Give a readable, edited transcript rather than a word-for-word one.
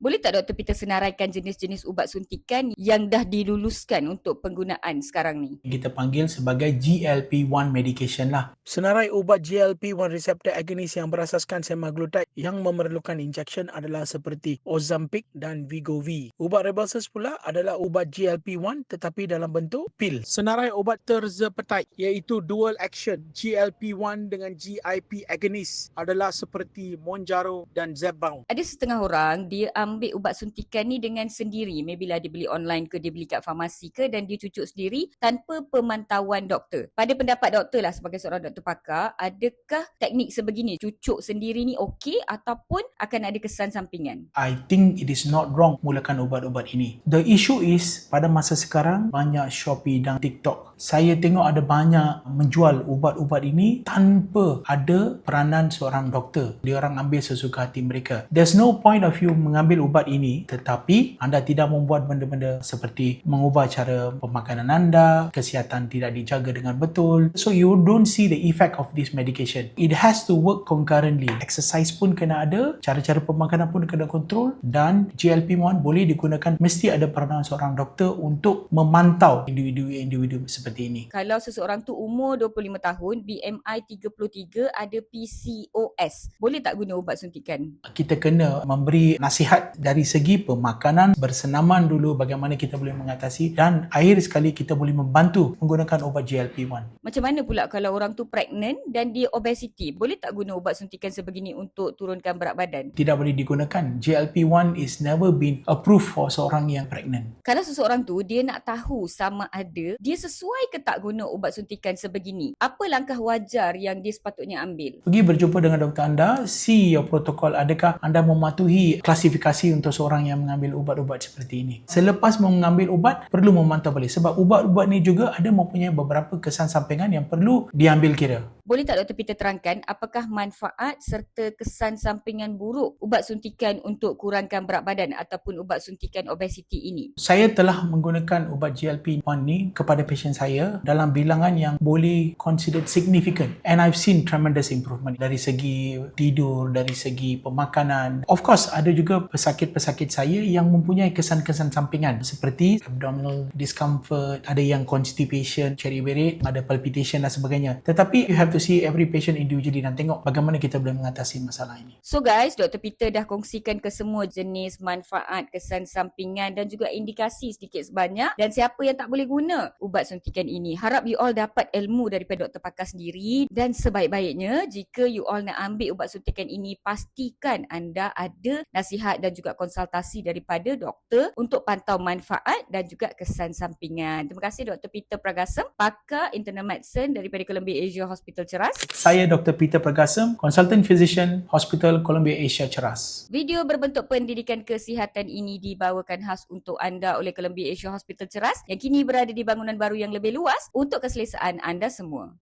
Boleh tak Dr. Peter senaraikan jenis-jenis ubat suntikan yang dah diluluskan untuk penggunaan sekarang ni? Kita panggil sebagai GLP-1 medication lah. Senarai ubat GLP-1 receptor agonist yang berasaskan semaglutide yang memerlukan injection adalah seperti Ozempic dan Wegovy. Ubat Rybelsus pula adalah ubat GLP-1 tetapi dalam bentuk pil. Senarai ubat terzepatide iaitu dual action GLP-1 dengan GIP agonist adalah seperti Mounjaro dan Zepbound. Ada setengah orang dia ambil ubat suntikan ni dengan sendiri. Maybe lah dia beli online ke, dia beli kat farmasi ke, dan dia cucuk sendiri tanpa pemantauan doktor. Pada pendapat doktor lah sebagai seorang doktor pakar, adakah teknik sebegini cucuk sendiri ni okey ataupun akan ada kesan sampingan? I think it is not wrong mulakan ubat-ubat ini. The issue is pada masa sekarang banyak Shopee dan TikTok. Saya tengok ada banyak menjual ubat-ubat ini tanpa ada peranan seorang doktor. Dia orang ambil sesuka hati mereka. There's no point of you mengambil ubat ini tetapi anda tidak membuat benda-benda seperti mengubah cara pemakanan anda, kesihatan tidak dijaga dengan betul. So you don't see the effect of this medication. It has to work concurrently. Exercise pun kena ada, cara-cara pemakanan pun kena kontrol, dan GLP-1 boleh digunakan, mesti ada peranan seorang doktor untuk memantau individu-individu seperti ini. Kalau seseorang tu umur 25 tahun, BMI 33, ada PCOS, boleh tak guna ubat suntikan? Kita kena memberi nasihat dari segi pemakanan, bersenaman dulu bagaimana kita boleh mengatasi, dan akhir sekali kita boleh membantu menggunakan ubat GLP-1. Macam mana pula kalau orang tu pregnant dan dia obesity? Boleh tak guna ubat suntikan sebegini untuk turunkan berat badan? Tidak boleh digunakan. GLP-1 is never been approved for seorang yang pregnant. Kalau seseorang tu dia nak tahu sama ada dia sesuai ke tak guna ubat suntikan sebegini, apa langkah wajar yang dia sepatutnya ambil? Pergi berjumpa dengan doktor anda, see your protocol. Adakah anda mematuhi klasifikasi untuk seorang yang mengambil ubat-ubat seperti ini? Selepas mengambil ubat, perlu memantau balik. Sebab ubat-ubat ni juga ada mempunyai beberapa kesan sampingan yang perlu diambil kira. Boleh tak Dr. Peter terangkan apakah manfaat serta kesan sampingan buruk ubat suntikan untuk kurangkan berat badan ataupun ubat suntikan obesiti ini? Saya telah menggunakan ubat GLP-1 ni kepada pasien saya dalam bilangan yang boleh considered significant, and I've seen tremendous improvement dari segi tidur, dari segi pemakanan. Of course, ada juga pesakit-pesakit saya yang mempunyai kesan-kesan sampingan seperti abdominal discomfort, ada yang constipation, cherry beret, ada palpitation dan sebagainya. Tetapi you have to see every patient individually dan tengok bagaimana kita boleh mengatasi masalah ini. So guys, Dr. Peter dah kongsikan ke semua jenis manfaat, kesan sampingan dan juga indikasi sedikit sebanyak, dan siapa yang tak boleh guna ubat suntikan ini. Harap you all dapat ilmu daripada doktor pakar sendiri, dan sebaik-baiknya jika you all nak ambil ubat suntikan ini, pastikan anda ada nasihat dan juga konsultasi daripada doktor untuk pantau manfaat dan juga kesan sampingan. Terima kasih Dr. Peter Pragasem, pakar internal medicine daripada Columbia Asia Hospital Ceras. Saya Dr. Peter Pragasem, Consultant Physician, Hospital Columbia Asia Ceras. Video berbentuk pendidikan kesihatan ini dibawakan khas untuk anda oleh Columbia Asia Hospital Ceras yang kini berada di bangunan baru yang lebih luas untuk keselesaan anda semua.